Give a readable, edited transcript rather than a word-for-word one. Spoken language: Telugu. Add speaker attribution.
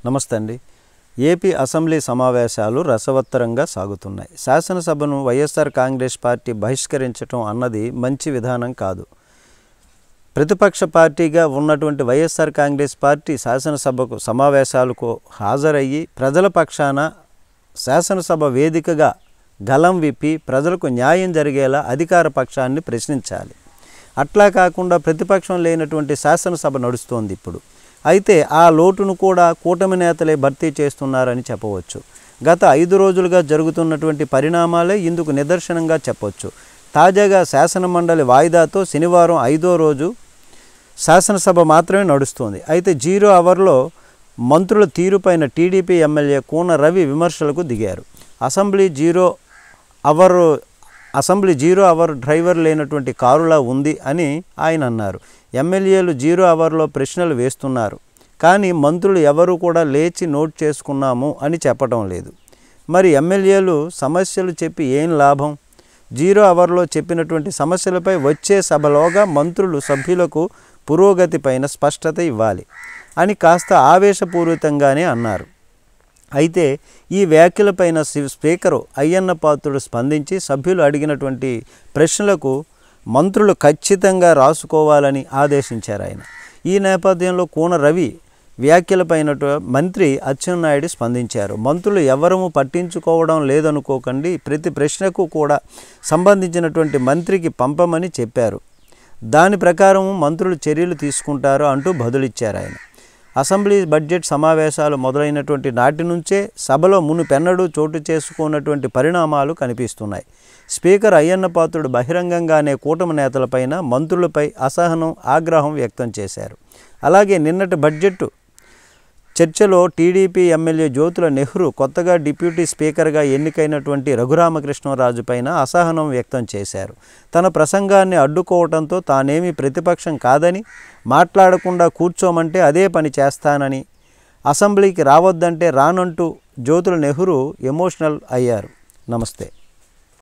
Speaker 1: నమస్తే అండి. ఏపీ అసెంబ్లీ సమావేశాలు రసవత్తరంగా సాగుతున్నాయి. శాసనసభను వైఎస్ఆర్ కాంగ్రెస్ పార్టీ బహిష్కరించడం అన్నది మంచి విధానం కాదు. ప్రతిపక్ష పార్టీగా ఉన్నటువంటి వైఎస్ఆర్ కాంగ్రెస్ పార్టీ శాసనసభకు సమావేశాలకు హాజరయ్యి ప్రజల పక్షాన శాసనసభ వేదికగా గలం విప్పి ప్రజలకు న్యాయం జరిగేలా అధికార పక్షాన్ని ప్రశ్నించాలి. అట్లా కాకుండా ప్రతిపక్షం లేనటువంటి శాసనసభ నడుస్తోంది ఇప్పుడు. అయితే ఆ లోటును కూడా కూటమి నేతలే భర్తీ చేస్తున్నారని చెప్పవచ్చు. గత 5 రోజులుగా జరుగుతున్నటువంటి పరిణామాలే ఇందుకు నిదర్శనంగా చెప్పవచ్చు. తాజాగా శాసనమండలి వాయిదాతో శనివారం 5వ రోజు శాసనసభ మాత్రమే నడుస్తోంది. అయితే 0 అవర్లో మంత్రుల తీరుపైన టీడీపీ ఎమ్మెల్యే కూన రవి విమర్శలకు దిగారు. అసెంబ్లీ జీరో అవర్ డ్రైవర్ లేనటువంటి కారులా ఉంది అని ఆయన అన్నారు. ఎమ్మెల్యేలు 0 అవర్లో ప్రశ్నలు వేస్తున్నారు, కానీ మంత్రులు ఎవరు కూడా లేచి నోట్ చేసుకున్నాము అని చెప్పడం లేదు. మరి ఎమ్మెల్యేలు సమస్యలు చెప్పి ఏం లాభం? 0 అవర్లో చెప్పినటువంటి సమస్యలపై వచ్చే సభలోగా మంత్రులు సభ్యులకు పురోగతిపైన స్పష్టత ఇవ్వాలి అని కాస్త ఆవేశపూరితంగానే అన్నారు. అయితే ఈ వ్యాఖ్యలపైన స్పీకరు అయ్యన్న పాత్రుడు స్పందించి సభ్యులు అడిగినటువంటి ప్రశ్నలకు మంత్రులు ఖచ్చితంగా రాసుకోవాలని ఆదేశించారు ఆయన. ఈ నేపథ్యంలో కూన రవి వ్యాఖ్యలపైన మంత్రి అచ్చెన్నాయుడు స్పందించారు. మంత్రులు ఎవరము పట్టించుకోవడం లేదనుకోకండి, ప్రతి ప్రశ్నకు కూడా సంబంధించినటువంటి మంత్రికి పంపమని చెప్పారు. దాని ప్రకారం మంత్రులు చర్యలు తీసుకుంటారు అంటూ బదులిచ్చారు ఆయన. అసెంబ్లీ బడ్జెట్ సమావేశాలు మొదలైనటువంటి నాటి నుంచే సభలో మునుపెన్నడూ చోటు చేసుకున్నటువంటి పరిణామాలు కనిపిస్తున్నాయి. స్పీకర్ అయ్యన్న పాత్రుడు బహిరంగంగానే కూటమి నేతలపైన, మంత్రులపై అసహనం, ఆగ్రహం వ్యక్తం చేశారు. అలాగే నిన్నటి బడ్జెట్ చర్చలో టీడీపీ ఎమ్మెల్యే జ్యోతుల నెహ్రూ కొత్తగా డిప్యూటీ స్పీకర్గా ఎన్నికైనటువంటి రఘురామకృష్ణరాజు పైన అసహనం వ్యక్తం చేశారు. తన ప్రసంగాన్ని అడ్డుకోవడంతో తానేమీ ప్రతిపక్షం కాదని, మాట్లాడకుండా కూర్చోమంటే అదే పని చేస్తానని, అసెంబ్లీకి రావద్దంటే రానంటూ జ్యోతుల నెహ్రూ ఎమోషనల్ అయ్యారు. నమస్తే.